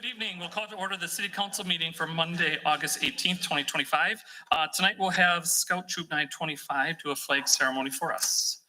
Good evening. We'll call to order the City Council meeting for Monday, August 18th, 2025. Tonight we'll have Scout Troop 925 do a flag ceremony for us.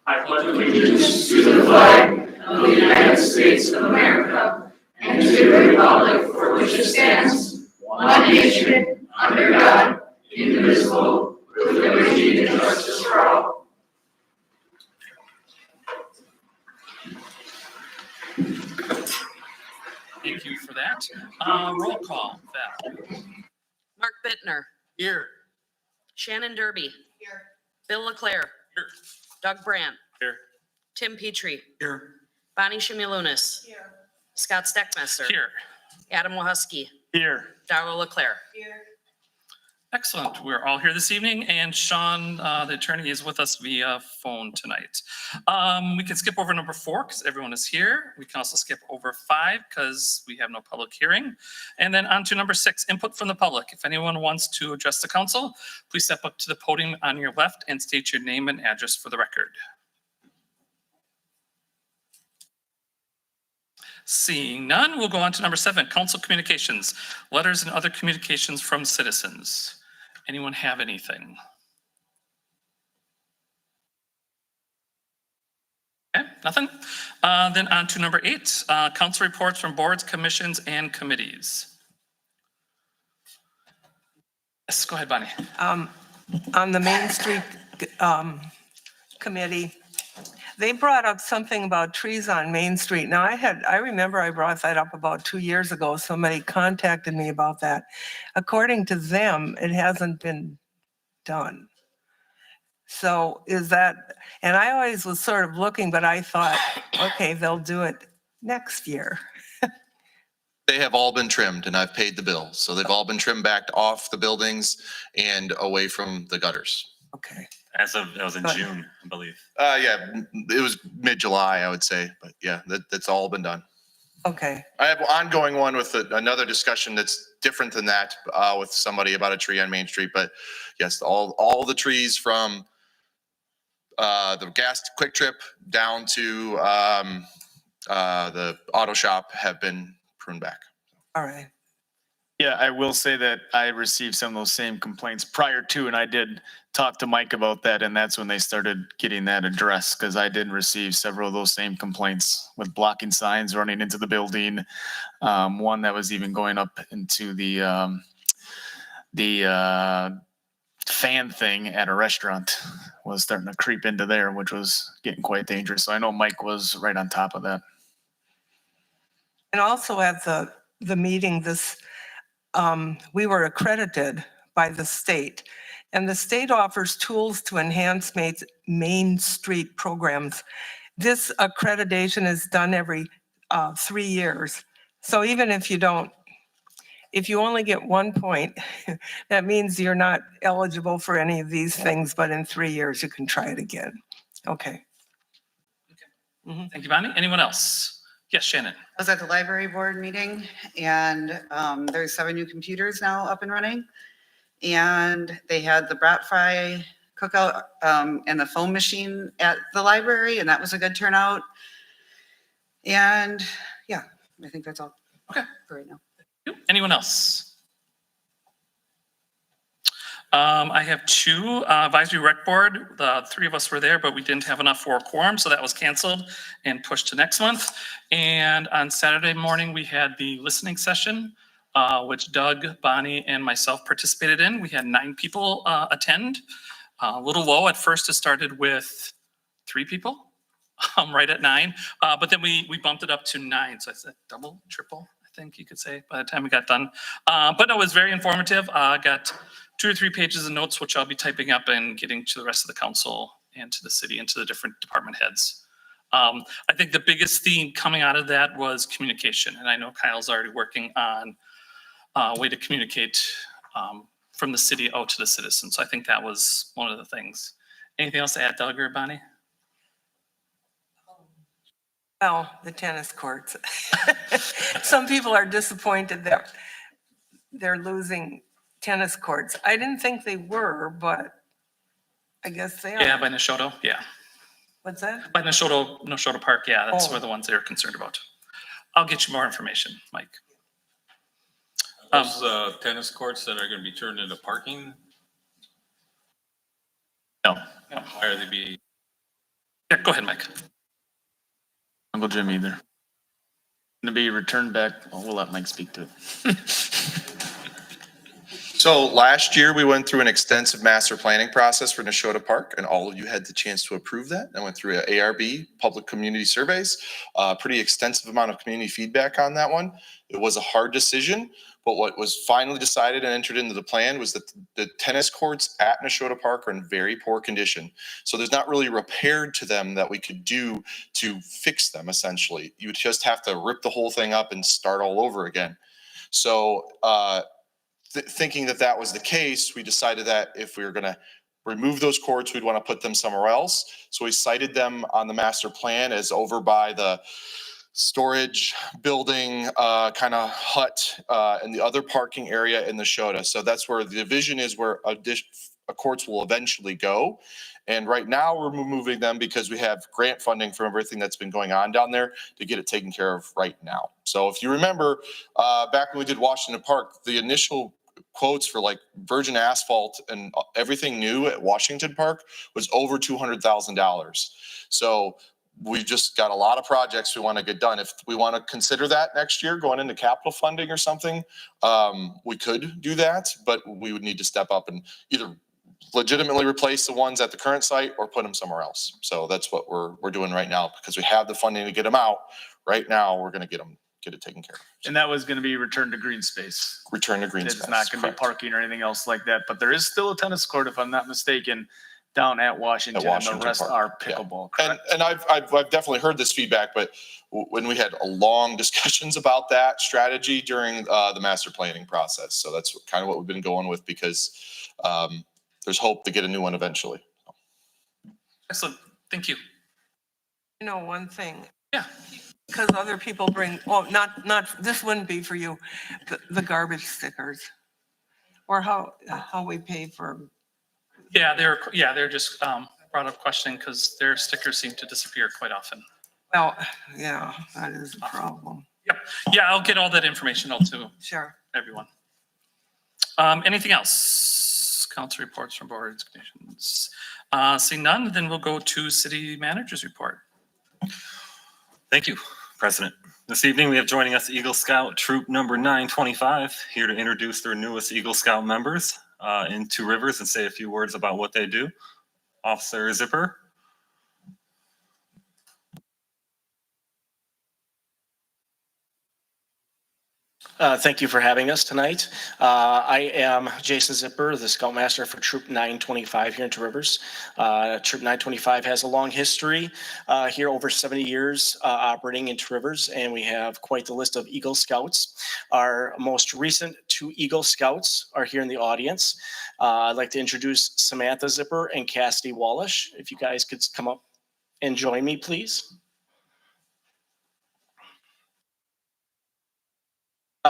I pledge allegiance to the flag of the United States of America and to the republic for which it stands, one nation, under God, indivisible, with liberty and justice for all. Thank you for that. Roll call, Val. Mark Bittner. Here. Shannon Derby. Here. Bill LeClaire. Here. Doug Brandt. Here. Tim Petrie. Here. Bonnie Shimilunas. Here. Scott Steckmesser. Here. Adam Wahusky. Here. Darla LeClaire. Here. Excellent. We're all here this evening, and Sean, the attorney, is with us via phone tonight. We can skip over number 4 because everyone is here. We can also skip over 5 because we have no public hearing. And then on to number 6, input from the public. If anyone wants to address the council, please step up to the podium on your left and state your name and address for the record. Seeing none, we'll go on to number 7, council communications, letters and other communications from citizens. Anyone have anything? Okay, nothing? Then on to number 8, council reports from boards, commissions, and committees. Yes, go ahead, Bonnie. On the Main Street committee, they brought up something about trees on Main Street. Now, I remember I brought that up about 2 years ago. Somebody contacted me about that. According to them, it hasn't been done. So is that, and I always was sort of looking, but I thought, okay, they'll do it next year. They have all been trimmed and I've paid the bill. So they've all been trimmed back off the buildings and away from the gutters. Okay. That was in June, I believe. Yeah, it was mid-July, I would say, but yeah, that's all been done. Okay. I have an ongoing one with another discussion that's different than that with somebody about a tree on Main Street. But yes, all the trees from the gas Quick Trip down to the auto shop have been pruned back. All right. Yeah, I will say that I received some of those same complaints prior to, and I did talk to Mike about that, and that's when they started getting that addressed, because I did receive several of those same complaints with blocking signs running into the building. One that was even going up into the fan thing at a restaurant was starting to creep into there, which was getting quite dangerous. So I know Mike was right on top of that. And also at the meeting, we were accredited by the state, and the state offers tools to enhance Main Street programs. This accreditation is done every 3 years. So even if you only get 1 point, that means you're not eligible for any of these things, but in 3 years you can try it again. Okay. Thank you, Bonnie. Anyone else? Yes, Shannon. I was at the library board meeting and there's 7 new computers now up and running. And they had the brat fry cookout and the foam machine at the library, and that was a good turnout. And yeah, I think that's all. Okay. For right now. Anyone else? I have 2 advisory rec board. The 3 of us were there, but we didn't have enough for a quorum, so that was canceled and pushed to next month. And on Saturday morning, we had the listening session, which Doug, Bonnie, and myself participated in. We had 9 people attend. A little low at first. It started with 3 people, right at 9. But then we bumped it up to 9. So I said double, triple. I think you could say, by the time we got done. But no, it was very informative. Got 2 or 3 pages of notes, which I'll be typing up and getting to the rest of the council and to the city and to the different department heads. I think the biggest theme coming out of that was communication. And I know Kyle's already working on a way to communicate from the city out to the citizens. So I think that was one of the things. Anything else to add, Doug or Bonnie? Well, the tennis courts. Some people are disappointed that they're losing tennis courts. I didn't think they were, but I guess they are. Yeah, by Neshoto, yeah. What's that? By Neshoto Park, yeah, that's Oh. where the ones they're concerned about. I'll get you more information, Mike. Those tennis courts that are gonna be turned into parking, No. why are they be, Yeah, go ahead, Mike. Uncle Jim either. Gonna be returned back, well, we'll let Mike speak to it. So last year, we went through an extensive master planning process for Neshota Park, and all of you had the chance to approve that. I went through a ARB, public community surveys, pretty extensive amount of community feedback on that one. It was a hard decision, but what was finally decided and entered into the plan was that the tennis courts at Neshota Park are in very poor condition. So there's not really repair to them that we could do to fix them, essentially. You would just have to rip the whole thing up and start all over again. So, thinking that that was the case, we decided that if we were going to remove those courts, we'd want to put them somewhere else. So we cited them on the master plan as over by the storage building, kind of hut, and the other parking area in the Neshota. So that's where the vision is, where courts will eventually go. And right now we're moving them because we have grant funding from everything that's been going on down there to get it taken care of right now. So if you remember, back when we did Washington Park, the initial quotes for like virgin asphalt and everything new at Washington Park was over $200,000. So we just got a lot of projects we want to get done. If we want to consider that next year, going into capital funding or something, we could do that, but we would need to step up and either legitimately replace the ones at the current site or put them somewhere else. So that's what we're doing right now, because we have the funding to get them out. Right now, we're going to get it taken care of. And that was gonna be returned to green space. Return to green space. It's not gonna be correct. parking or anything else like that, but there is still a tennis court, if I'm not mistaken, down at Washington. And Washington the rest Park, are yeah. pickleball, And, correct? and I've definitely heard this feedback, but when we had a long discussions about that strategy during the master planning process. So that's kind of what we've been going with, because there's hope to get a new one eventually. Excellent, thank you. You know, one thing, Yeah, because other people bring, well, not, this wouldn't be for you, the garbage stickers. Or how we pay for, yeah, they're just brought up questioning because their stickers seem to disappear quite often. well, yeah, that is a problem. Yeah, I'll get all that information out to Sure. everyone. Anything else? Council reports from boards, commissions. Seeing none, then we'll go to city manager's report. Thank you, President. This evening, we have joining us Eagle Scout Troop Number 925, here to introduce their newest Eagle Scout members in Two Rivers and say a few words about what they do. Officer Zipper. Thank you for having us tonight. I am Jason Zipper, the Scoutmaster for Troop 925 here in Two Rivers. Troop 925 has a long history here, over 70 years operating in Two Rivers, and we have quite the list of Eagle Scouts. Our most recent 2 Eagle Scouts are here in the audience. I'd like to introduce Samantha Zipper and Cassidy Wallish. If you guys could come up and join me, please.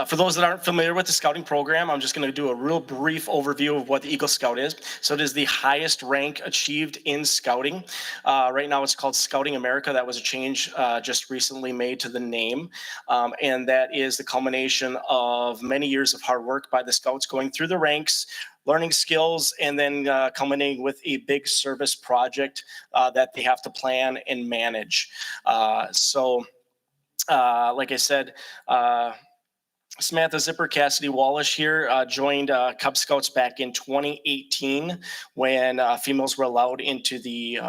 For those that aren't familiar with the scouting program, I'm just going to do a real brief overview of what the Eagle Scout is. So it is the highest rank achieved in scouting. Right now it's called Scouting America. That was a change just recently made to the name. And that is the culmination of many years of hard work by the scouts going through the ranks, learning skills, and then culminating with a big service project that they have to plan and manage. Like I said, Samantha Zipper, Cassidy Wallish here joined Cub Scouts back in 2018 when females were allowed into the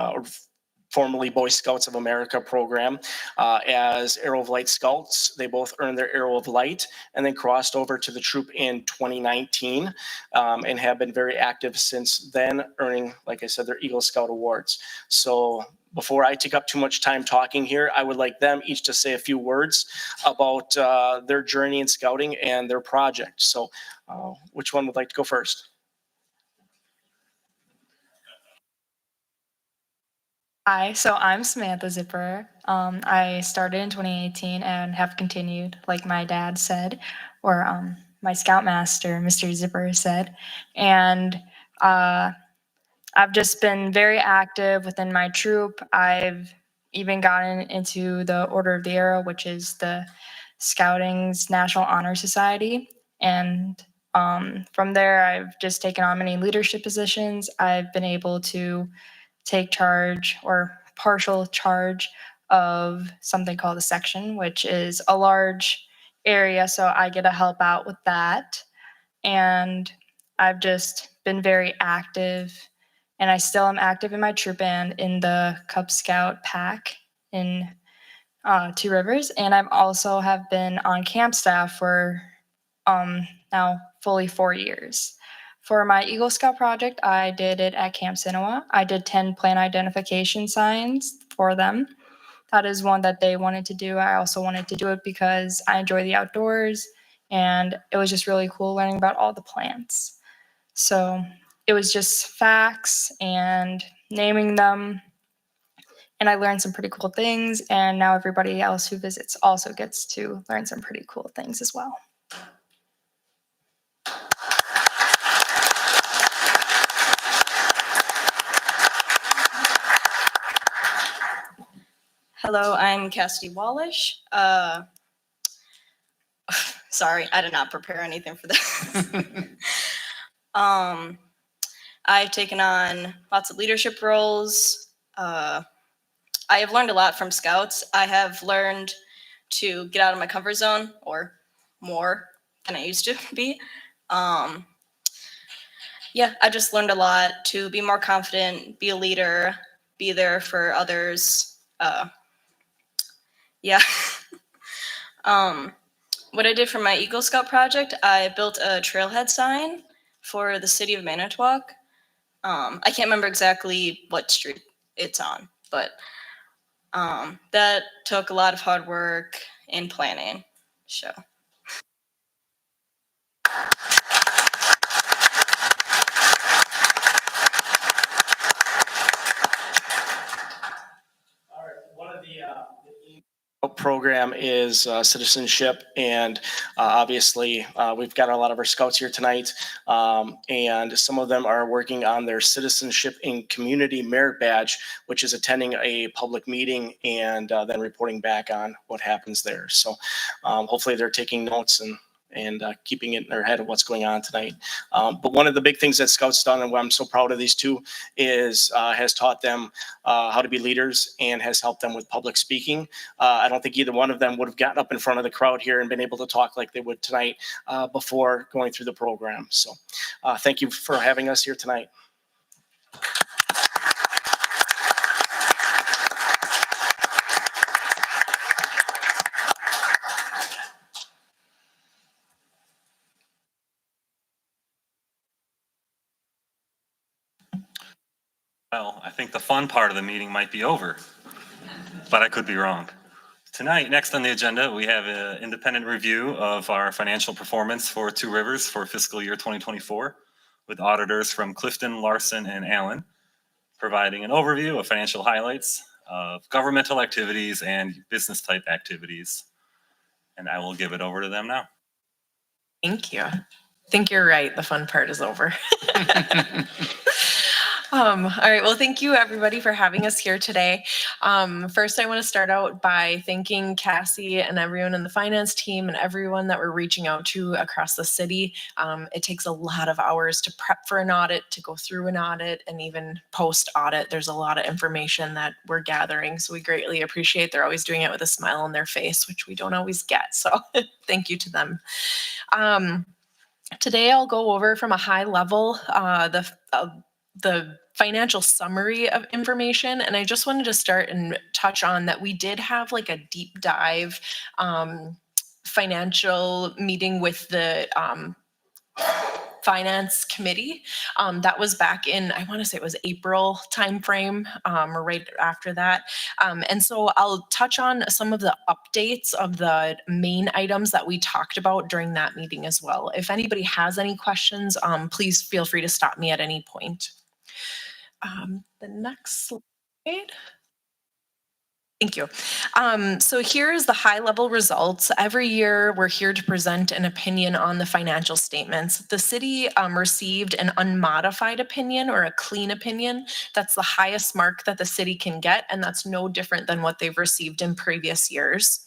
formerly Boy Scouts of America program. As Arrow of Light Scouts, they both earned their Arrow of Light and then crossed over to the troop in 2019 and have been very active since then, earning, like I said, their Eagle Scout awards. So before I take up too much time talking here, I would like them each to say a few words about their journey in scouting and their project. So which one would like to go first? Hi, so I'm Samantha Zipper. I started in 2018 and have continued, like my dad said, or my scoutmaster, Mr. Zipper, said. And I've just been very active within my troop. I've even gotten into the Order of the Arrow, which is the Scouting's National Honor Society. And from there, I've just taken on many leadership positions. I've been able to take charge or partial charge of something called a section, which is a large area. So I get to help out with that. And I've just been very active, and I still am active in my troop band in the Cub Scout pack in Two Rivers. And I've also have been on camp staff for now fully 4 years. For my Eagle Scout project, I did it at Camp Sinawa. I did 10 plant identification signs for them. That is one that they wanted to do. I also wanted to do it because I enjoy the outdoors, and it was just really cool learning about all the plants. So it was just facts and naming them, and I learned some pretty cool things, and now everybody else who visits also gets to learn some pretty cool things as well. Hello, I'm Cassidy Wallish. Sorry, I did not prepare anything for this. I've taken on lots of leadership roles. I have learned a lot from Scouts. I have learned to get out of my comfort zone, or more than I used to be. Yeah, I just learned a lot to be more confident, be a leader, be there for others. Yeah. What I did for my Eagle Scout project, I built a trailhead sign for the city of Manitowoc. I can't remember exactly what street it's on, but that took a lot of hard work and planning. So. One of the program is citizenship, and obviously we've got a lot of our scouts here tonight, and some of them are working on their citizenship in community merit badge, which is attending a public meeting and then reporting back on what happens there. So hopefully they're taking notes and keeping it in their head of what's going on tonight. But one of the big things that Scouts done, and what I'm so proud of these two, is has taught them how to be leaders and has helped them with public speaking. I don't think either one of them would have gotten up in front of the crowd here and been able to talk like they would tonight before going through the program. So thank you for having us here tonight. Well, I think the fun part of the meeting might be over, but I could be wrong. Tonight, next on the agenda, we have an independent review of our financial performance for Two Rivers for fiscal year 2024 with auditors from Clifton, Larson, and Allen, providing an overview of financial highlights of governmental activities and business type activities. And I will give it over to them now. Thank you. I think you're right. The fun part is over. All right. Well, thank you everybody for having us here today. First, I want to start out by thanking Cassie and everyone in the finance team and everyone that we're reaching out to across the city. It takes a lot of hours to prep for an audit, to go through an audit, and even post audit. There's a lot of information that we're gathering. So we greatly appreciate they're always doing it with a smile on their face, which we don't always get. So thank you to them. Today, I'll go over from a high level, the financial summary of information. And I just wanted to start and touch on that we did have like a deep dive financial meeting with the finance committee. That was back in, I want to say it was April timeframe, or right after that. And so I'll touch on some of the updates of the main items that we talked about during that meeting as well. If anybody has any questions, please feel free to stop me at any point. The next slide. Thank you. So here's the high level results. Every year we're here to present an opinion on the financial statements. The city received an unmodified opinion or a clean opinion. That's the highest mark that the city can get, and that's no different than what they've received in previous years.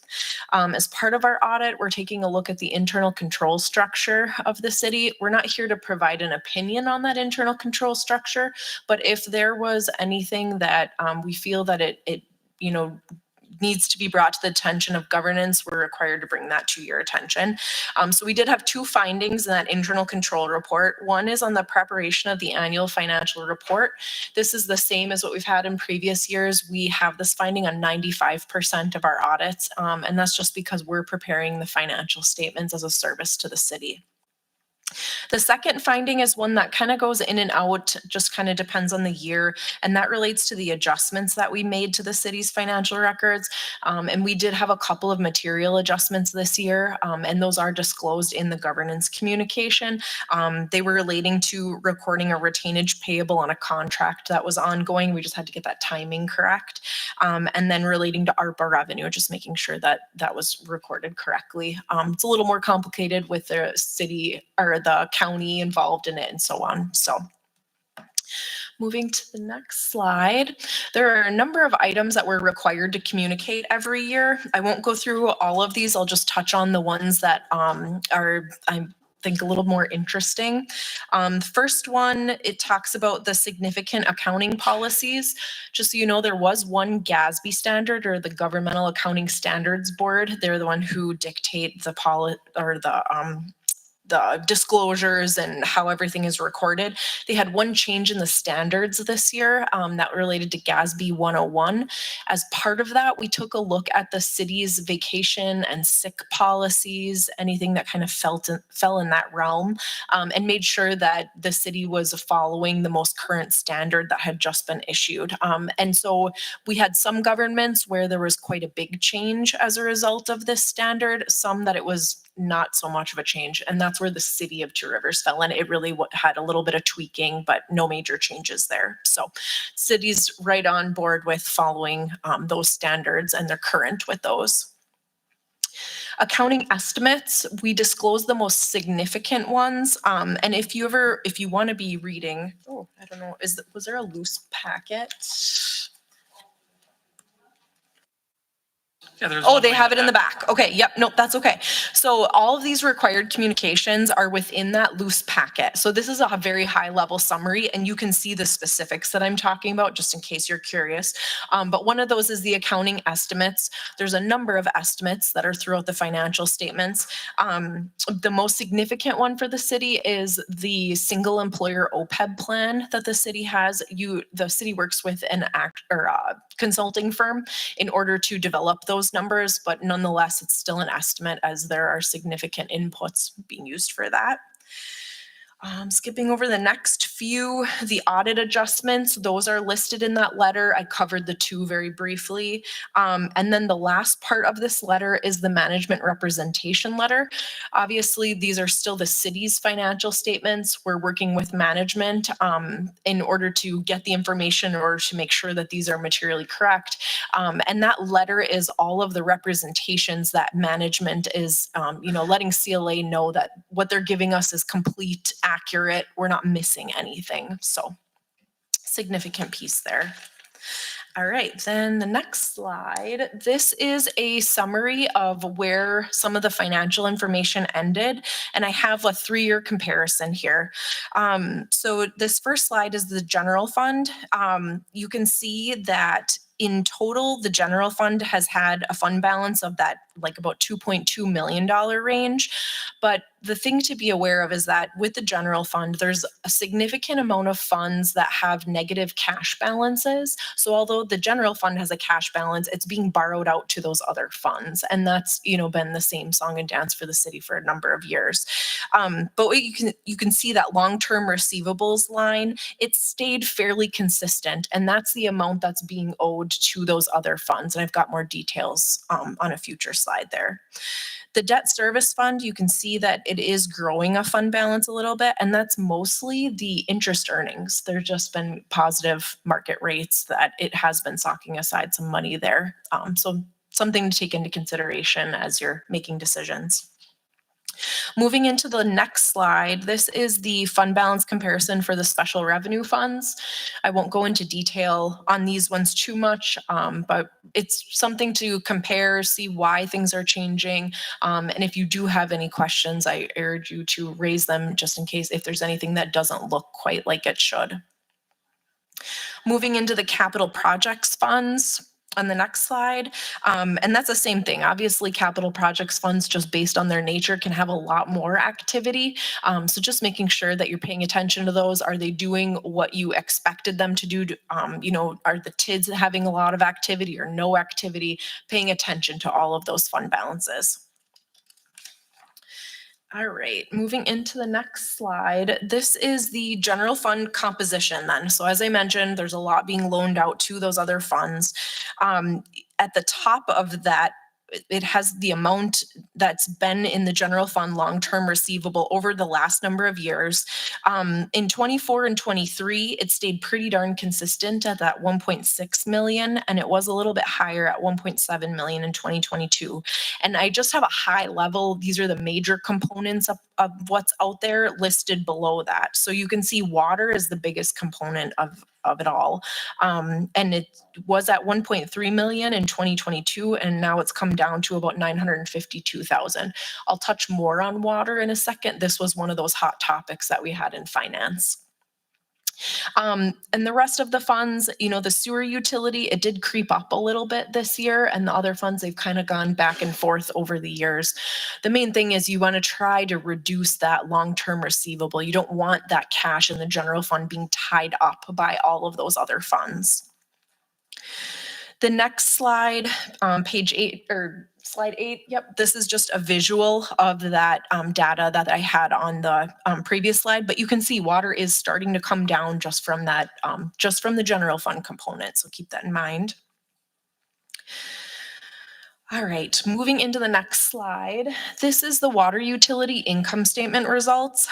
As part of our audit, we're taking a look at the internal control structure of the city. We're not here to provide an opinion on that internal control structure, but if there was anything that we feel that it needs to be brought to the attention of governance, we're required to bring that to your attention. So we did have two findings in that internal control report. One is on the preparation of the annual financial report. This is the same as what we've had in previous years. We have this finding on 95% of our audits, and that's just because we're preparing the financial statements as a service to the city. The second finding is one that kind of goes in and out, just kind of depends on the year, and that relates to the adjustments that we made to the city's financial records. And we did have a couple of material adjustments this year, and those are disclosed in the governance communication. They were relating to recording a retainage payable on a contract that was ongoing. We just had to get that timing correct. And then relating to ARPA revenue, just making sure that that was recorded correctly. It's a little more complicated with the city or the county involved in it and so on. So moving to the next slide, there are a number of items that we're required to communicate every year. I won't go through all of these. I'll just touch on the ones that are, I think, a little more interesting. First one, it talks about the significant accounting policies. Just so you know, there was one GASB standard, or the Governmental Accounting Standards Board. They're the one who dictate the the disclosures and how everything is recorded. They had one change in the standards this year that related to GASB 101. As part of that, we took a look at the city's vacation and sick policies, anything that kind of fell in that realm, and made sure that the city was following the most current standard that had just been issued. And so we had some governments where there was quite a big change as a result of this standard, some that it was not so much of a change, and that's where the city of Two Rivers fell in. It really had a little bit of tweaking, but no major changes there. So city's right on board with following those standards, and they're current with those. Accounting estimates, we disclose the most significant ones. And if you want to be reading, I don't know, was there a loose packet? Yeah, there's Oh, one they way have it in the back. Okay, yep, nope, that's okay. So all of these required communications are within that loose packet. So this is a very high level summary, and you can see the specifics that I'm talking about just in case you're curious. But one of those is the accounting estimates. There's a number of estimates that are throughout the financial statements. The most significant one for the city is the single employer OPEB plan that the city has. The city works with an consulting firm in order to develop those numbers, but nonetheless, it's still an estimate as there are significant inputs being used for that. Skipping over the next few, the audit adjustments, those are listed in that letter. I covered the two very briefly. And then the last part of this letter is the management representation letter. Obviously, these are still the city's financial statements. We're working with management in order to get the information or to make sure that these are materially correct. And that letter is all of the representations that management is, letting CLA know that what they're giving us is complete, accurate. We're not missing anything. So significant piece there. All right, then the next slide. This is a summary of where some of the financial information ended, and I have a 3-year comparison here. So this first slide is the general fund. You can see that in total, the general fund has had a fund balance of that like about $2.2 million range. But the thing to be aware of is that with the general fund, there's a significant amount of funds that have negative cash balances. So although the general fund has a cash balance, it's being borrowed out to those other funds. And that's, been the same song and dance for the city for a number of years. But what you can see that long-term receivables line, it stayed fairly consistent. And that's the amount that's being owed to those other funds. And I've got more details on a future slide there. The debt service fund, you can see that it is growing a fund balance a little bit, and that's mostly the interest earnings. There's just been positive market rates that it has been socking aside some money there. So something to take into consideration as you're making decisions. Moving into the next slide, this is the fund balance comparison for the special revenue funds. I won't go into detail on these ones too much, but it's something to compare, see why things are changing. And if you do have any questions, I urge you to raise them just in case if there's anything that doesn't look quite like it should. Moving into the capital projects funds. On the next slide, and that's the same thing. Obviously, capital projects funds, just based on their nature, can have a lot more activity. So just making sure that you're paying attention to those. Are they doing what you expected them to do? Are the TIDs having a lot of activity or no activity? Paying attention to all of those fund balances. All right, moving into the next slide. This is the general fund composition then. So as I mentioned, there's a lot being loaned out to those other funds. At the top of that, it has the amount that's been in the general fund long-term receivable over the last number of years. In 24 and 23, it stayed pretty darn consistent at that 1.6 million, and it was a little bit higher at 1.7 million in 2022. And I just have a high level. These are the major components of what's out there listed below that. So you can see water is the biggest component of it all. And it was at 1.3 million in 2022, and now it's come down to about 952,000. I'll touch more on water in a second. This was one of those hot topics that we had in finance. And the rest of the funds, the sewer utility, it did creep up a little bit this year, and the other funds, they've kind of gone back and forth over the years. The main thing is you want to try to reduce that long-term receivable. You don't want that cash in the general fund being tied up by all of those other funds. The next slide, page 8 or slide 8. Yep, this is just a visual of that data that I had on the previous slide, but you can see water is starting to come down just from that, just from the general fund component. So keep that in mind. All right, moving into the next slide. This is the water utility income statement results.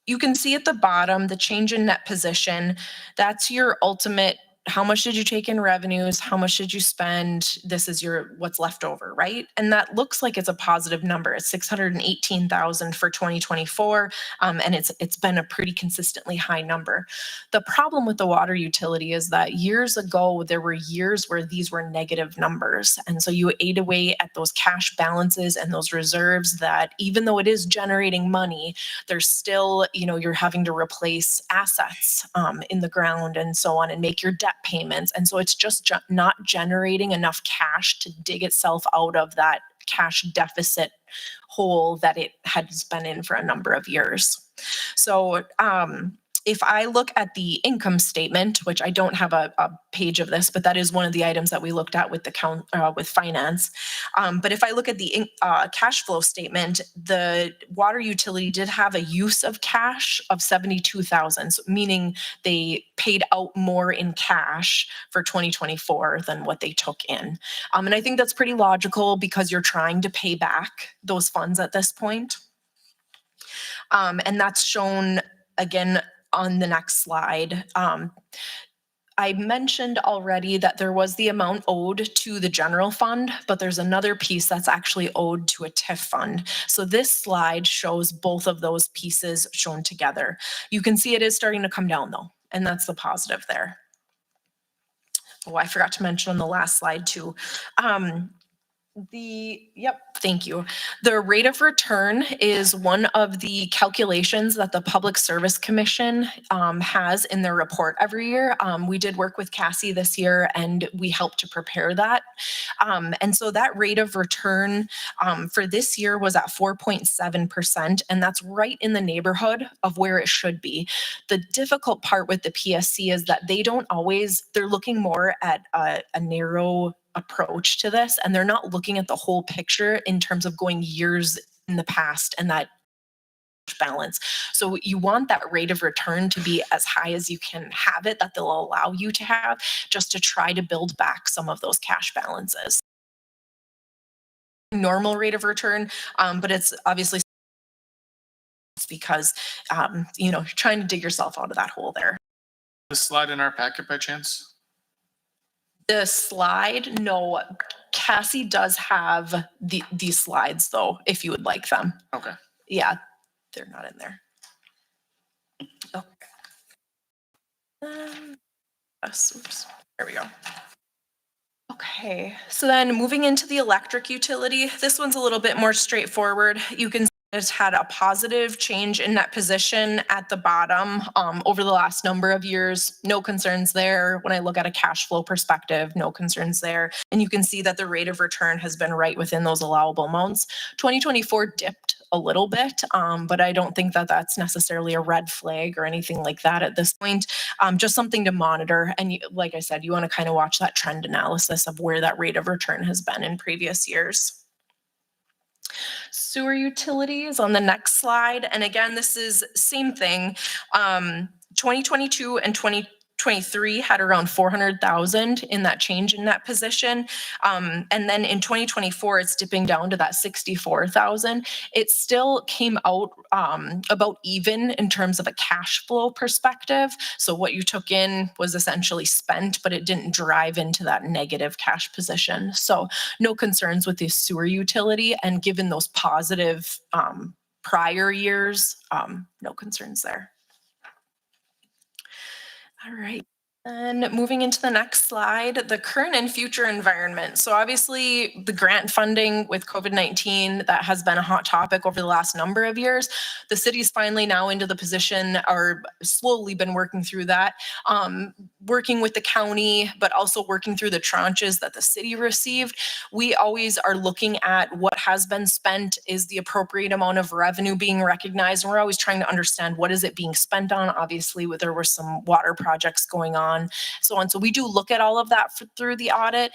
You can see at the bottom, the change in net position. That's your ultimate. How much did you take in revenues? How much did you spend? This is your what's left over, right? And that looks like it's a positive number. It's 618,000 for 2024, and it's been a pretty consistently high number. The problem with the water utility is that years ago there were years where these were negative numbers, and so you ate away at those cash balances and those reserves. That even though it is generating money, there's still you're having to replace assets in the ground and so on, and make your debt payments. And so it's just not generating enough cash to dig itself out of that cash deficit hole that it has been in for a number of years. So if I look at the income statement, which I don't have a page of this, but that is one of the items that we looked at with with finance. But if I look at the cash flow statement, the water utility did have a use of cash of 72,000, meaning they paid out more in cash for 2024 than what they took in. And I think that's pretty logical because you're trying to pay back those funds at this point. And that's shown again on the next slide. I mentioned already that there was the amount owed to the general fund, but there's another piece that's actually owed to a TIF fund. So this slide shows both of those pieces shown together. You can see it is starting to come down though, and that's the positive there. Oh, I forgot to mention on the last slide too. Thank you. The rate of return is one of the calculations that the Public Service Commission has in their report every year. We did work with Cassie this year and we helped to prepare that. And so that rate of return for this year was at 4.7%, and that's right in the neighborhood of where it should be. The difficult part with the PSC is that they're looking more at a narrow approach to this, and they're not looking at the whole picture in terms of going years in the past and that balance. So you want that rate of return to be as high as you can have it, that they'll allow you to have, just to try to build back some of those cash balances. Normal rate of return, but it's obviously because, you're trying to dig yourself out of that hole there. The slide in our packet by chance? The slide, no, Cassie does have these slides though, if you would like them. Okay. Yeah, they're not in there. Okay. Oops, there we go. Okay, so then moving into the electric utility, this one's a little bit more straightforward. You can see it's had a positive change in net position at the bottom over the last number of years. No concerns there. When I look at a cash flow perspective, no concerns there. And you can see that the rate of return has been right within those allowable amounts. 2024 dipped a little bit, but I don't think that that's necessarily a red flag or anything like that at this point. Just something to monitor. And like I said, you want to kind of watch that trend analysis of where that rate of return has been in previous years. Sewer utilities on the next slide. And again, this is same thing. 2022 and 2023 had around 400,000 in that change in net position. And then in 2024, it's dipping down to that 64,000. It still came out about even in terms of a cash flow perspective. So what you took in was essentially spent, but it didn't drive into that negative cash position. So no concerns with the sewer utility, and given those positive prior years, no concerns there. All right. And moving into the next slide, the current and future environment. So obviously the grant funding with COVID-19, that has been a hot topic over the last number of years. The city's finally now into the position, or slowly been working through that, working with the county, but also working through the tranches that the city received. We always are looking at what has been spent, is the appropriate amount of revenue being recognized, and we're always trying to understand what is it being spent on. Obviously, there were some water projects going on, so on. So we do look at all of that through the audit.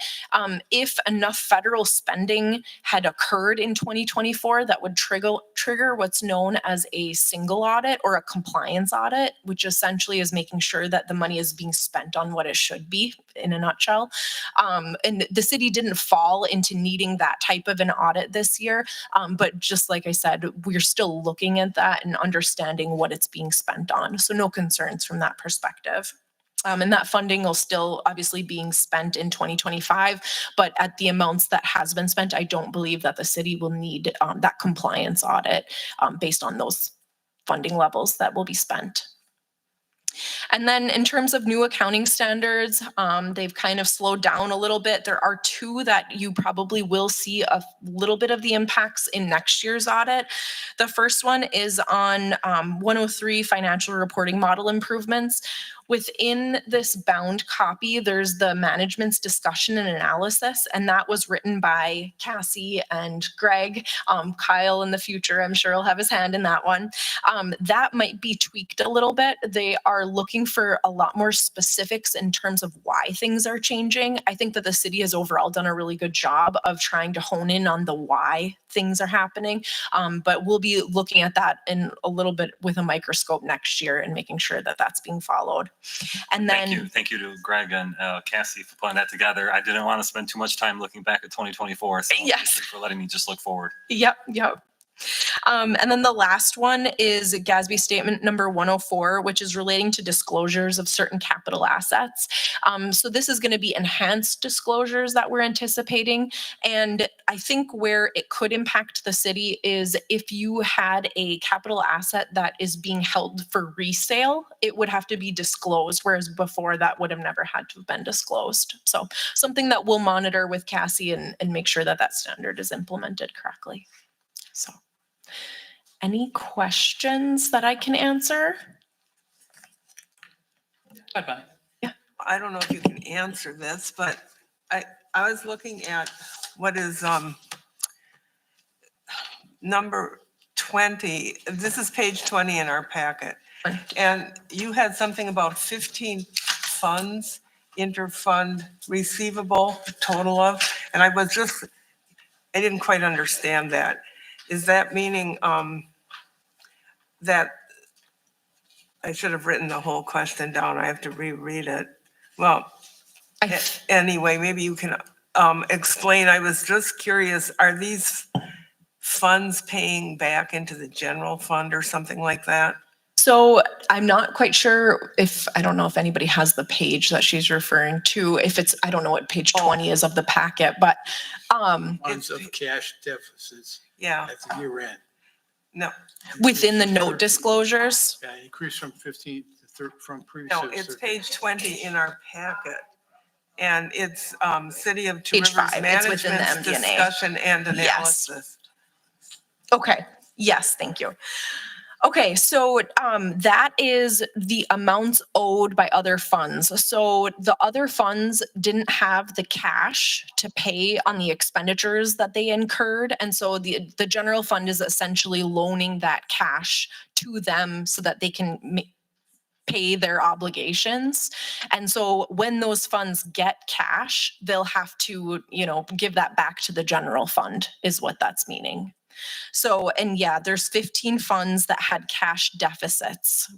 If enough federal spending had occurred in 2024, that would trigger what's known as a single audit or a compliance audit, which essentially is making sure that the money is being spent on what it should be, in a nutshell. And the city didn't fall into needing that type of an audit this year. But just like I said, we're still looking at that and understanding what it's being spent on. So no concerns from that perspective. And that funding will still obviously being spent in 2025, but at the amounts that has been spent, I don't believe that the city will need that compliance audit based on those funding levels that will be spent. And then in terms of new accounting standards, they've kind of slowed down a little bit. There are two that you probably will see a little bit of the impacts in next year's audit. The first one is on 103 financial reporting model improvements. Within this bound copy, there's the management's discussion and analysis, and that was written by Cassie and Greg. Kyle in the future, I'm sure he'll have his hand in that one. That might be tweaked a little bit. They are looking for a lot more specifics in terms of why things are changing. I think that the city has overall done a really good job of trying to hone in on the why things are happening. But we'll be looking at that in a little bit with a microscope next year and making sure that that's being followed. And then Thank you to Greg and Cassie for putting that together. I didn't want to spend too much time looking back at 2024, so yes, thank you for letting me just look forward. Yep. And then the last one is GASB statement number 104, which is relating to disclosures of certain capital assets. So this is going to be enhanced disclosures that we're anticipating. And I think where it could impact the city is if you had a capital asset that is being held for resale, it would have to be disclosed, whereas before that would have never had to have been disclosed. So something that we'll monitor with Cassie and make sure that that standard is implemented correctly. So any questions that I can answer? Bye-bye. I don't know if you can answer this, but I was looking at what is number 20. This is page 20 in our packet. And you had something about 15 funds, interfund receivable total of, and I didn't quite understand that. Is that meaning that I should have written the whole question down. I have to reread it. Well, anyway, maybe you can explain. I was just curious, are these funds paying back into the general fund or something like that? So I'm not quite sure I don't know if anybody has the page that she's referring to. If it's, I don't know what page 20 is of the packet, but Funds of cash deficits Yeah, at the year end. no, within the note disclosures. Yeah, increase from 15 to 30, from previous. no, it's page 20 in our packet. And it's City of Two Page Rivers 5, it's within the Management's MD&A. discussion and Yes. analysis. Okay, yes, thank you. Okay, so that is the amounts owed by other funds. So the other funds didn't have the cash to pay on the expenditures that they incurred. And so the general fund is essentially loaning that cash to them so that they can pay their obligations. And so when those funds get cash, they'll have to, give that back to the general fund is what that's meaning. So, and yeah, there's 15 funds that had cash deficits.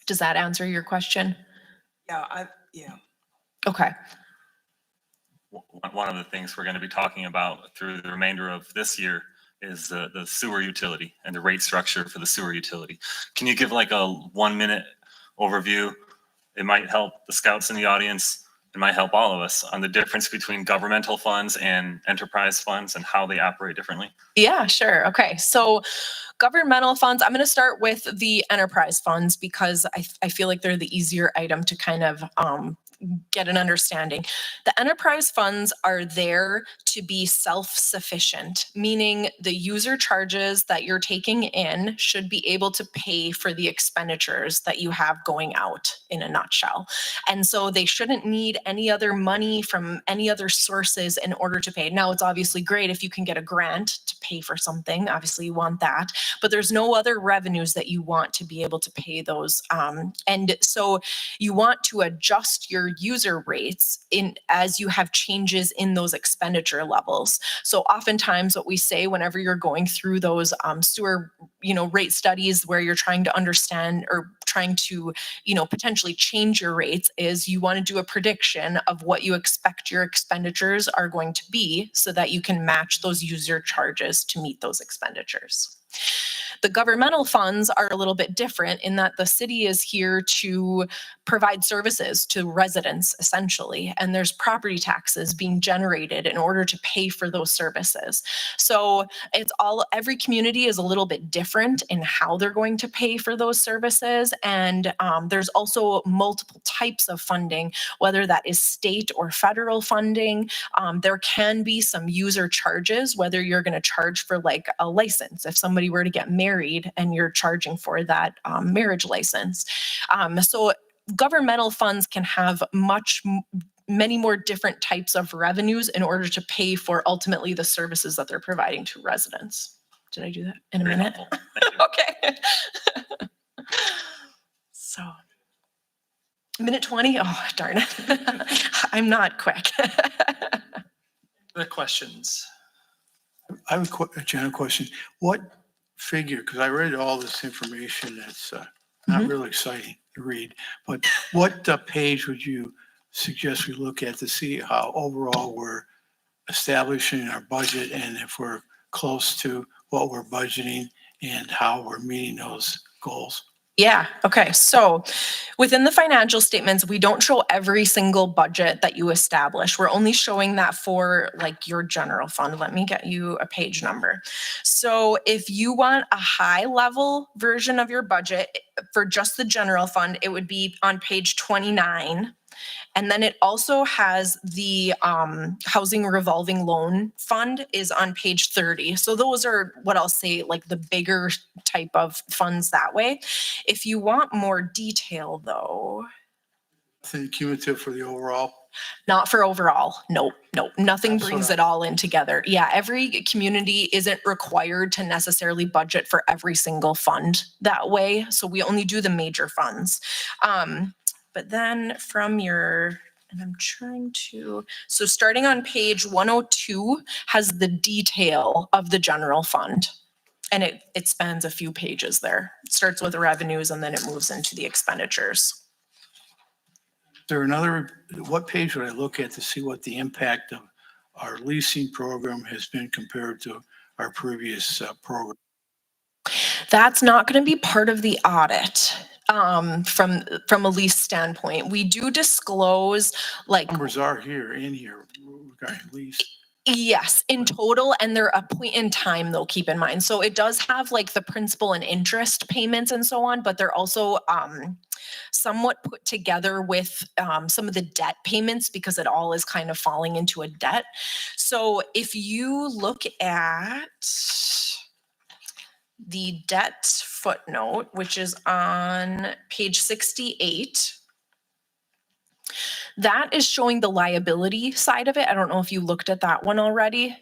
Does that answer your question? Yeah, Okay. One of the things we're going to be talking about through the remainder of this year is the sewer utility and the rate structure for the sewer utility. Can you give like a 1-minute overview? It might help the scouts in the audience. It might help all of us on the difference between governmental funds and enterprise funds and how they operate differently. Yeah, sure. Okay. So governmental funds, I'm going to start with the enterprise funds because I feel like they're the easier item to kind of get an understanding. The enterprise funds are there to be self-sufficient, meaning the user charges that you're taking in should be able to pay for the expenditures that you have going out in a nutshell. And so they shouldn't need any other money from any other sources in order to pay. Now, it's obviously great if you can get a grant to pay for something. Obviously, you want that, but there's no other revenues that you want to be able to pay those. And so you want to adjust your user rates as you have changes in those expenditure levels. So oftentimes what we say whenever you're going through those sewer, rate studies where you're trying to understand or trying to, potentially change your rates is you want to do a prediction of what you expect your expenditures are going to be so that you can match those user charges to meet those expenditures. The governmental funds are a little bit different in that the city is here to provide services to residents essentially, and there's property taxes being generated in order to pay for those services. So every community is a little bit different in how they're going to pay for those services. And there's also multiple types of funding, whether that is state or federal funding. There can be some user charges, whether you're going to charge for like a license. If somebody were to get married and you're charging for that marriage license. So governmental funds can have many more different types of revenues in order to pay for ultimately the services that they're providing to residents. Did I do that in a Very minute? helpful. Thank you. Okay. So, minute 20? Oh, darn it. I'm not quick. The questions. I have a general question. What figure, because I read all this information that's not really exciting to read, but what page would you suggest we look at to see how overall we're establishing our budget and if we're close to what we're budgeting and how we're meeting those goals? Yeah, okay. So within the financial statements, we don't show every single budget that you establish. We're only showing that for like your general fund. Let me get you a page number. So if you want a high level version of your budget for just the general fund, it would be on page 29. And then it also has the housing revolving loan fund is on page 30. So those are what I'll say, like the bigger type of funds that way. If you want more detail though, Nothing cumulative for the overall? not for overall, nope, nothing That's what brings I- it all in together. Yeah, every community isn't required to necessarily budget for every single fund that way. So we only do the major funds. But then from your, and I'm trying to, so starting on page 102 has the detail of the general fund. And it spans a few pages there. It starts with the revenues and then it moves into the expenditures. Is there another, what page would I look at to see what the impact of our leasing program has been compared to our previous program? That's not going to be part of the audit from a lease standpoint. We do disclose like, Numbers are here, in here, regarding lease. yes, in total, and they're a point in time though, keep in mind. So it does have like the principal and interest payments and so on, but they're also somewhat put together with some of the debt payments because it all is kind of falling into a debt. So if you look at the debt footnote, which is on page 68, that is showing the liability side of it. I don't know if you looked at that one already.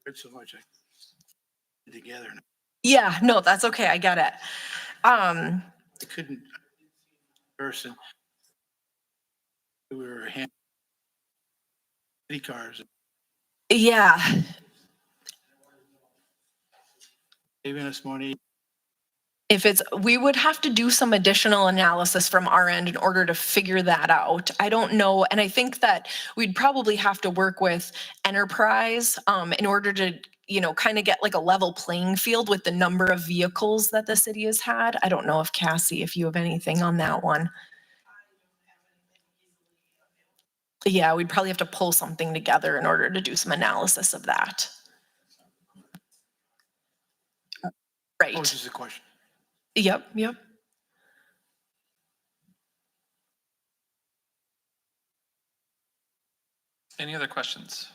It's so much together. Yeah, no, that's okay. I get it. I couldn't, person, we were handing city cars, Yeah, saving us money. if it's, we would have to do some additional analysis from our end in order to figure that out. I don't know. And I think that we'd probably have to work with Enterprise in order to, you know, kind of get like a level playing field with the number of vehicles that the city has had. I don't know if Cassie, if you have anything on that one. Yeah, we'd probably have to pull something together in order to do some analysis of that. Right. Oh, just a question. Yep. Any other questions?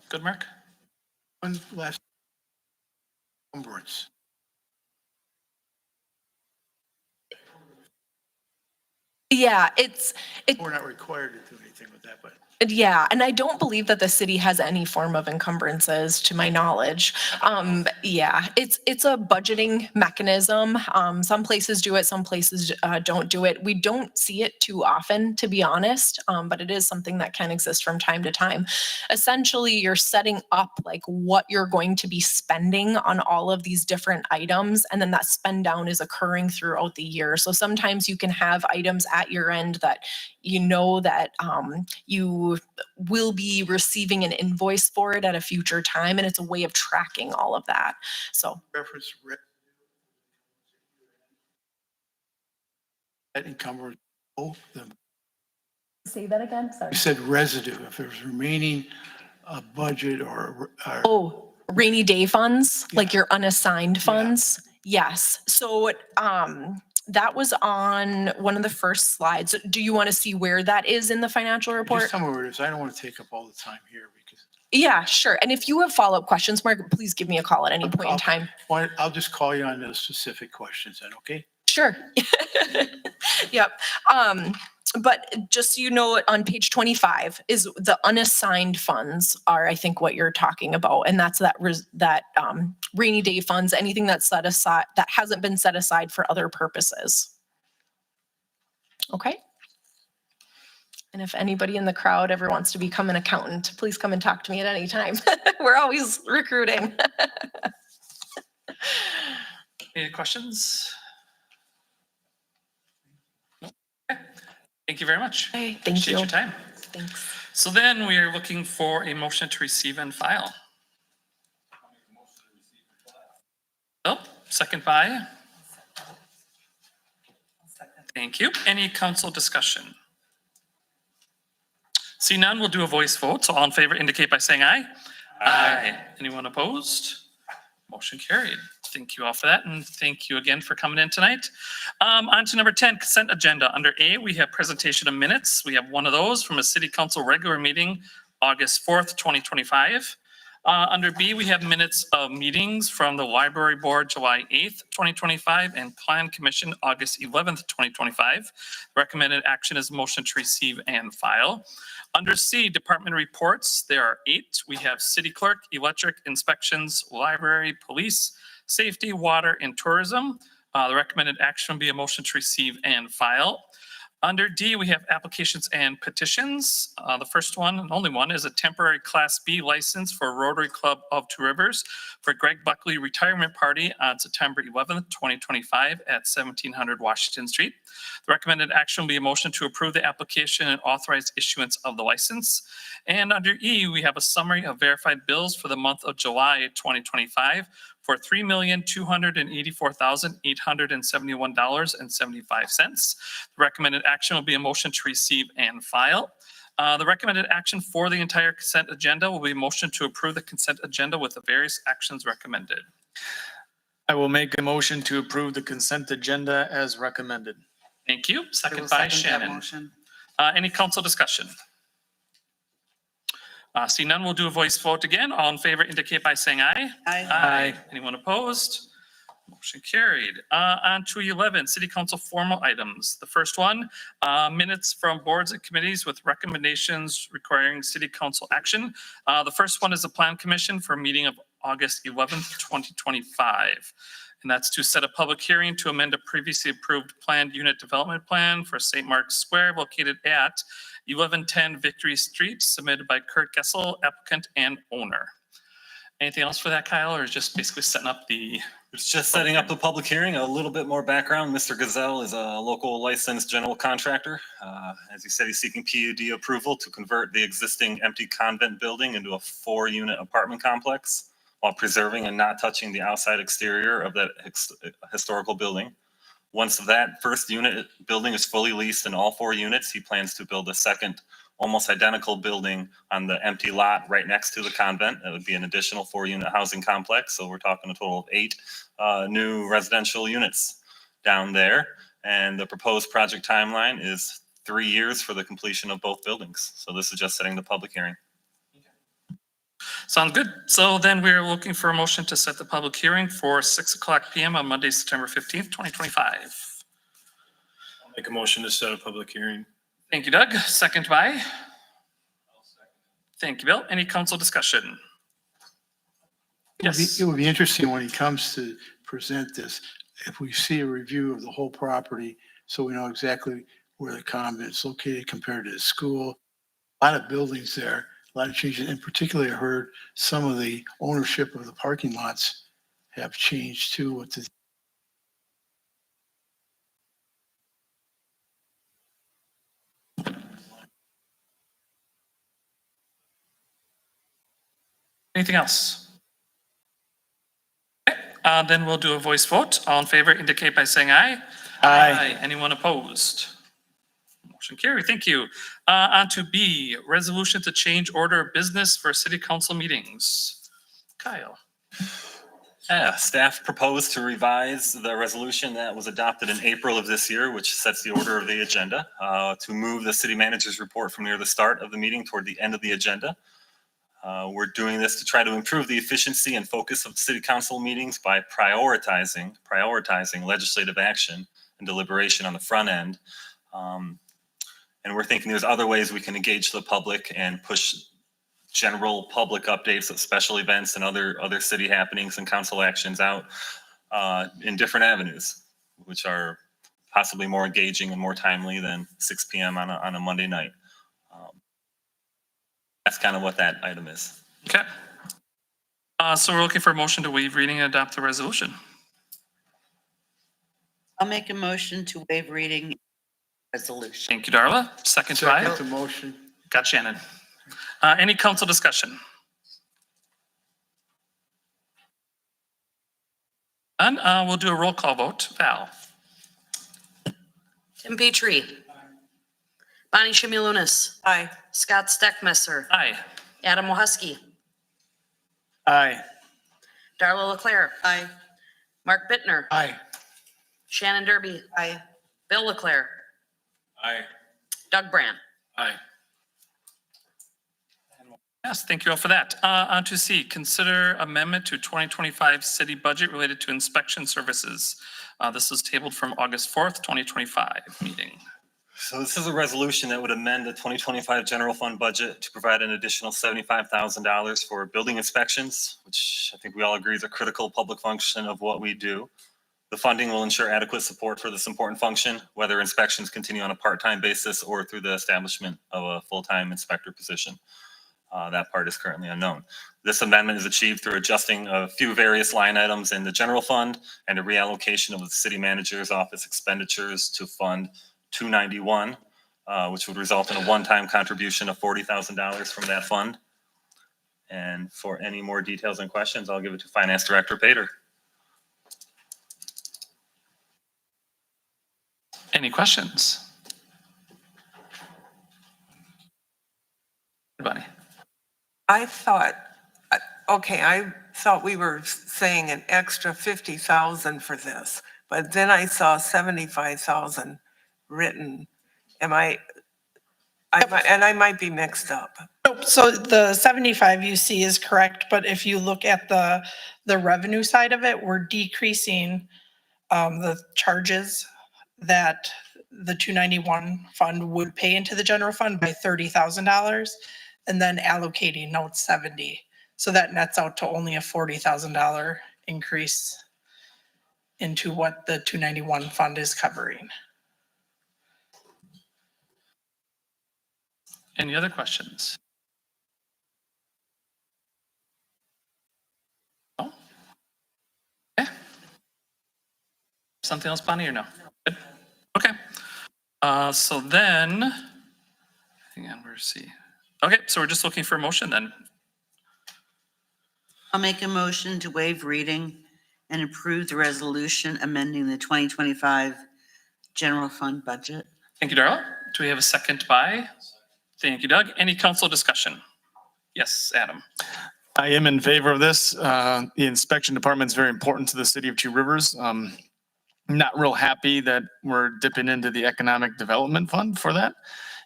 Good, Mark? One last encumbrance. Yeah, We're not required to do anything with that, but yeah, and I don't believe that the city has any form of encumbrances to my knowledge. Yeah, it's a budgeting mechanism. Some places do it, some places don't do it. We don't see it too often, to be honest, but it is something that can exist from time to time. Essentially, you're setting up like what you're going to be spending on all of these different items, and then that spend down is occurring throughout the year. So sometimes you can have items at your end that you know that you will be receiving an invoice for it at a future time, and it's a way of tracking all of that. So reference that encumbrance. say that again, sorry. You said residue, if there's remaining budget or Oh, rainy day funds, like your unassigned funds? Yes. So that was on one of the first slides. Do you want to see where that is in the financial report? just tell me where it is. I don't want to take up all the time here because Yeah, sure. And if you have follow-up questions, Mark, please give me a call at any point in time. I'll just call you on those specific questions then, okay? Sure. Yep. But just so you know, on page 25 is the unassigned funds are, I think, what you're talking about. And that's that rainy day funds, anything that's set aside, that hasn't been set aside for other purposes. Okay. And if anybody in the crowd ever wants to become an accountant, please come and talk to me at any time. We're always recruiting. Any questions? No? Okay. Thank you very much. Hey, thank Appreciate you. your time. Thanks. So then we are looking for a motion to receive and file. Oh, second by? Thank you. Any council discussion? See none, we'll do a voice vote. So all in favor indicate by saying aye. Aye. Anyone opposed? Motion carried. Thank you all for that, and thank you again for coming in tonight. On to number 10, consent agenda. Under A, we have presentation of minutes. We have one of those from a city council regular meeting, August 4th, 2025. Under B, we have minutes of meetings from the library board, July 8th, 2025, and plan commission, August 11th, 2025. Recommended action is motion to receive and file. Under C, department reports, there are 8. We have city clerk, electric, inspections, library, police, safety, water, and tourism. The recommended action will be a motion to receive and file. Under D, we have applications and petitions. The first one and only one is a temporary Class B license for Rotary Club of Two Rivers for Greg Buckley Retirement Party on September 11th, 2025 at 1700 Washington Street. The recommended action will be a motion to approve the application and authorize issuance of the license. And under E, we have a summary of verified bills for the month of July 2025 for $3,284,871.75. The recommended action will be a motion to receive and file. The recommended action for the entire consent agenda will be a motion to approve the consent agenda with the various actions recommended. I will make a motion to approve the consent agenda as recommended. Thank you. I Second will by second that Shannon. motion. Any council discussion? See none, we'll do a voice vote again. All in favor indicate by saying aye. Aye. Anyone opposed? Motion carried. On to 11, city council formal items. The first one, minutes from boards and committees with recommendations requiring city council action. The first one is the plan commission for a meeting of August 11th, 2025. And that's to set a public hearing to amend a previously approved planned unit development plan for St. Mark's Square located at 1110 Victory Street, submitted by Kurt Gessel, applicant and owner. Anything else for that, Kyle, or just basically setting up the? It's just setting up the public hearing. A little bit more background. Mr. Gazelle is a local licensed general contractor. As he said, he's seeking PUD approval to convert the existing empty convent building into a 4-unit apartment complex while preserving and not touching the outside exterior of that historical building. Once that first unit building is fully leased in all 4 units, he plans to build a second almost identical building on the empty lot right next to the convent. That would be an additional 4-unit housing complex. So we're talking a total of 8 new residential units down there. And the proposed project timeline is 3 years for the completion of both buildings. So this is just setting the public hearing. Sounds good. So then we're looking for a motion to set the public hearing for 6:00 PM on Monday, September 15th, 2025. I'll make a motion to set a public hearing. Thank you, Doug. Second by? Thank you, Bill. Any council discussion? Yes. It would be interesting when he comes to present this, if we see a review of the whole property, so we know exactly where the convent's located compared to the school. A lot of buildings there, a lot of changes, and particularly I heard some of the ownership of the parking lots have changed too with the Anything else? Okay, then we'll do a voice vote. All in favor indicate by saying aye. Aye. Anyone opposed? Motion carried. Thank you. On to B, resolution to change order of business for city council meetings. Kyle. Yeah, staff proposed to revise the resolution that was adopted in April of this year, which sets the order of the agenda, to move the city manager's report from near the start of the meeting toward the end of the agenda. We're doing this to try to improve the efficiency and focus of city council meetings by prioritizing legislative action and deliberation on the front end. And we're thinking there's other ways we can engage the public and push general public updates of special events and other city happenings and council actions out in different avenues, which are possibly more engaging and more timely than 6 p.m. on a Monday night. That's kind of what that item is. Okay. So we're looking for a motion to waive reading and adopt the resolution. I'll make a motion to waive reading resolution. Thank you, Darla. Second by? second motion. Got Shannon. Any council discussion? None. We'll do a roll call vote. Val? Tim Petrie. Bonnie Shimulunis. Aye. Scott Steckmesser. Aye. Adam Wahusky. Aye. Darla Leclerc. Aye. Mark Bittner. Aye. Shannon Derby. Aye. Bill Leclerc. Aye. Doug Brandt. Aye. Yes, thank you all for that. On to C, consider amendment to 2025 city budget related to inspection services. This is tabled from August 4th, 2025 meeting. So this is a resolution that would amend the 2025 general fund budget to provide an additional $75,000 for building inspections, which I think we all agree is a critical public function of what we do. The funding will ensure adequate support for this important function, whether inspections continue on a part-time basis or through the establishment of a full-time inspector position. That part is currently unknown. This amendment is achieved through adjusting a few various line items in the general fund and a reallocation of the city manager's office expenditures to Fund 291, which would result in a one-time contribution of $40,000 from that fund. And for any more details and questions, I'll give it to Finance Director Pater. Any questions? Everybody? I thought we were saying an extra 50,000 for this, but then I saw 75,000 written. And I might be mixed up. Nope, so the 75 you see is correct, but if you look at the revenue side of it, we're decreasing the charges that the 291 fund would pay into the general fund by $30,000 and then allocating note 70. So that nets out to only a $40,000 increase into what the 291 fund is covering. Any other questions? No? Okay. Something else, Bonnie, or no? Good. Okay. So then, hang on, where's C? Okay, so we're just looking for a motion then. I'll make a motion to waive reading and approve the resolution amending the 2025 general fund budget. Thank you, Darrell. Do we have a second by? Thank you, Doug. Any council discussion? Yes, Adam. I am in favor of this. The inspection department is very important to the city of Two Rivers. Not real happy that we're dipping into the economic development fund for that.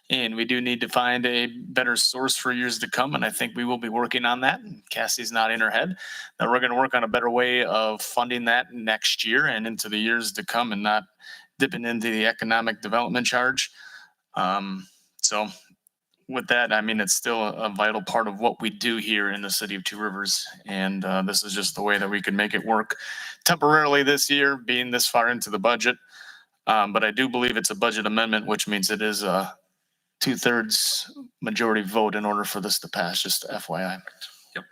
And we do need to find a better source for years to come. And I think we will be working on that. Cassie's not in her head. That we're going to work on a better way of funding that next year and into the years to come and not dipping into the economic development charge. So with that, I mean, it's still a vital part of what we do here in the city of Two Rivers. And this is just the way that we could make it work temporarily this year, being this far into the budget. But I do believe it's a budget amendment, which means it is a 2/3 majority vote in order for this to pass, just FYI. Yep.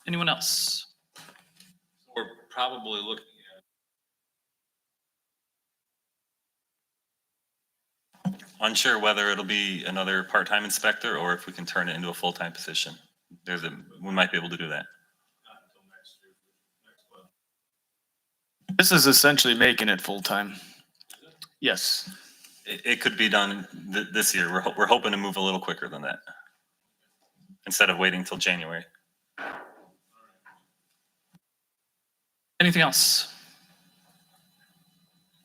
Anyone else? We're probably looking Unsure whether it'll be another part-time inspector or if we can turn it into a full-time position. We might be able to do that. This is essentially making it full-time. Yes. It could be done this year. We're hoping to move a little quicker than that instead of waiting till January. Anything else?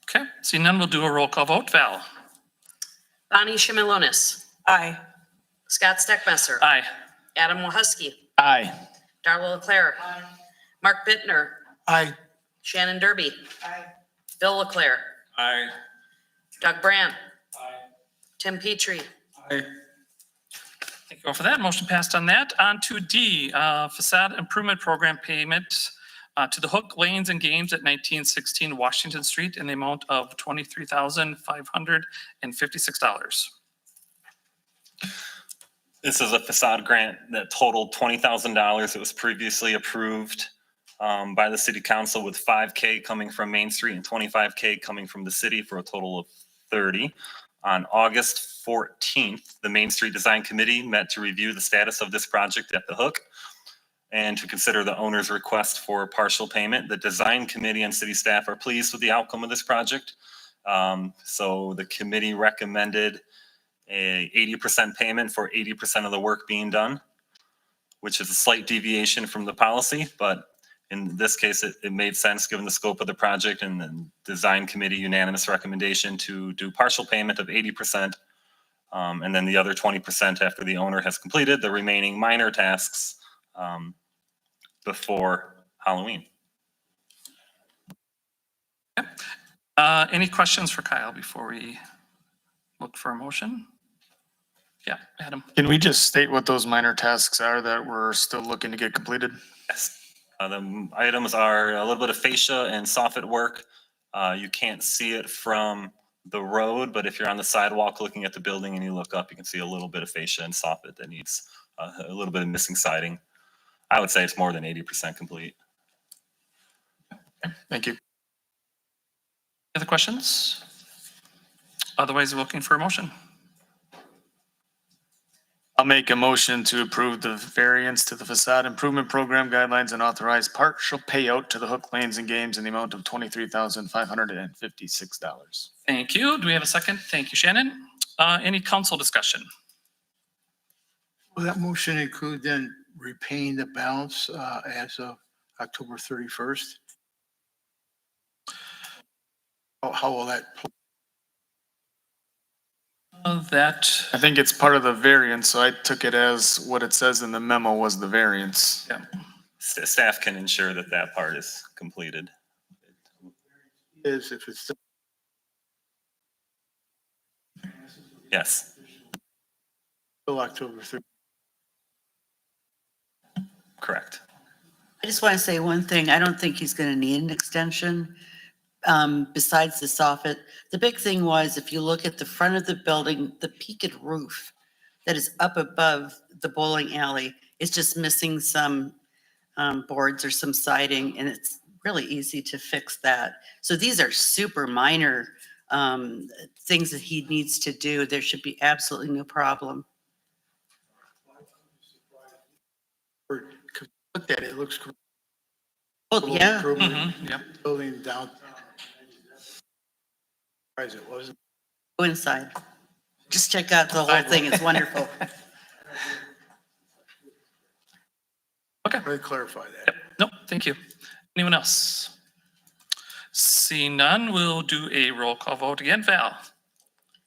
Okay, seeing none, we'll do a roll call vote. Val? Bonnie Shimulunis. Aye. Scott Steckmesser. Aye. Adam Wahusky. Aye. Darla Leclerc. Mark Bittner. Aye. Shannon Derby. Bill Leclerc. Aye. Doug Brandt. Tim Petrie. Thank you all for that. Motion passed on that. On to D, facade improvement program payment to the Hook Lanes and Games at 1916 Washington Street in the amount of $23,556. This is a facade grant that totaled $20,000. It was previously approved by the city council with $5K coming from Main Street and $25K coming from the city for a total of $30,000. On August 14th, the Main Street Design Committee met to review the status of this project at the Hook and to consider the owner's request for partial payment. The design committee and city staff are pleased with the outcome of this project. So the committee recommended a 80% payment for 80% of the work being done, which is a slight deviation from the policy, but in this case, it made sense given the scope of the project and the design committee unanimous recommendation to do partial payment of 80%. And then the other 20% after the owner has completed the remaining minor tasks before Halloween. Any questions for Kyle before we look for a motion? Yeah, Adam. Can we just state what those minor tasks are that we're still looking to get completed? Yes. The items are a little bit of fascia and soffit work. You can't see it from the road, but if you're on the sidewalk looking at the building and you look up, you can see a little bit of fascia and soffit that needs a little bit of missing siding. I would say it's more than 80% complete. Thank you. Other questions? Otherwise, we're looking for a motion. I'll make a motion to approve the variance to the facade improvement program guidelines and authorize partial payout to the Hook Lanes and Games in the amount of $23,556. Thank you. Do we have a second? Thank you, Shannon. Any council discussion? Will that motion include then repaying the balance as of October 31st? How will that? That, I think it's part of the variance, so I took it as what it says in the memo was the variance. yeah. Staff can ensure that that part is completed. Is if it's Yes, still October 30th. correct. I just want to say one thing. I don't think he's going to need an extension besides the soffit. The big thing was, if you look at the front of the building, the peaked roof that is up above the bowling alley is just missing some boards or some siding, and it's really easy to fix that. So these are super minor things that he needs to do. There should be absolutely no problem. Looked at it, it looks great. Well, yeah. Improvement, Yep. Building downtown. Surprised it wasn't. Go inside. Just check out the whole thing. It's wonderful. Okay. Let me clarify that. Yep. Nope. Thank you. Anyone else? Seeing none, we'll do a roll call vote again. Val?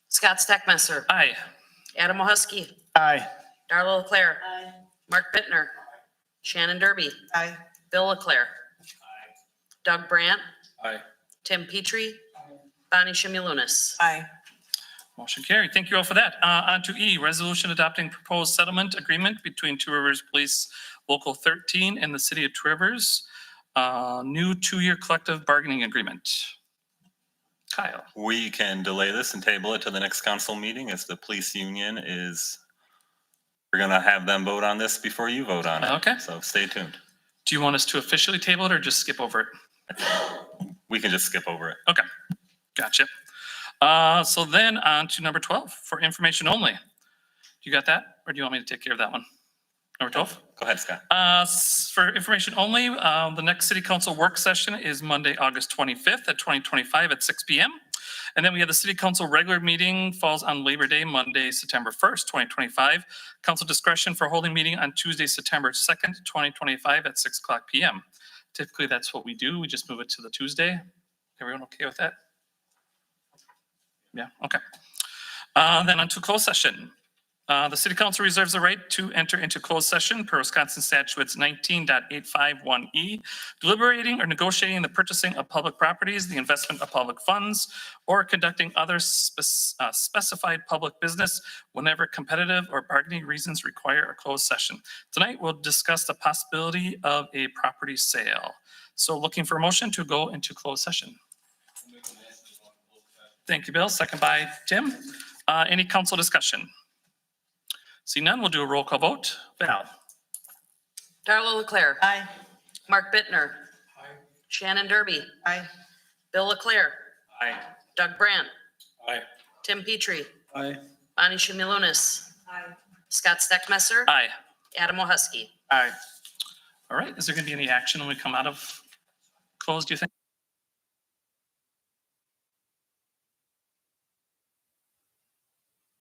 Scott Steckmesser. Aye. Adam Wahusky. Aye. Darla Leclerc. Mark Bittner. Shannon Derby. Aye. Bill Leclerc. Doug Brandt. Aye. Tim Petrie. Bonnie Shimulunis. Aye. Motion carried. Thank you all for that. On to E, resolution adopting proposed settlement agreement between Two Rivers Police Local 13 and the City of Two Rivers. New 2-year collective bargaining agreement. Kyle? We can delay this and table it to the next council meeting as the police union is, we're gonna have them vote on this before you vote on it. Okay. So stay tuned. Do you want us to officially table it or just skip over it? We can just skip over it. Okay, gotcha. So then on to number 12 for information only. You got that? Or do you want me to take care of that one? Number 12? Go ahead, Scott. For information only, the next city council work session is Monday, August 25th at 2025 at 6 PM. And then we have the city council regular meeting falls on Labor Day, Monday, September 1st, 2025. Council discretion for holding meeting on Tuesday, September 2nd, 2025 at 6:00 PM. Typically, that's what we do. We just move it to the Tuesday. Everyone okay with that? Yeah, okay. Then on to closed session. The city council reserves the right to enter into closed session per Wisconsin statutes 19.851E, deliberating or negotiating the purchasing of public properties, the investment of public funds, or conducting other specified public business whenever competitive or bargaining reasons require a closed session. Tonight, we'll discuss the possibility of a property sale. So looking for a motion to go into closed session. Thank you, Bill. Second by Tim. Any council discussion? See none, we'll do a roll call vote. Val? Darla Leclerc. Aye. Mark Bittner. Shannon Derby. Aye. Bill Leclerc. Aye. Doug Brandt. Aye. Tim Petrie, Aye. Bonnie Schimmel-Munis. Scott Steckmesser. Aye. Adam O'Huskey. Aye. All right. Is there going to be any action when we come out of closed, do you think?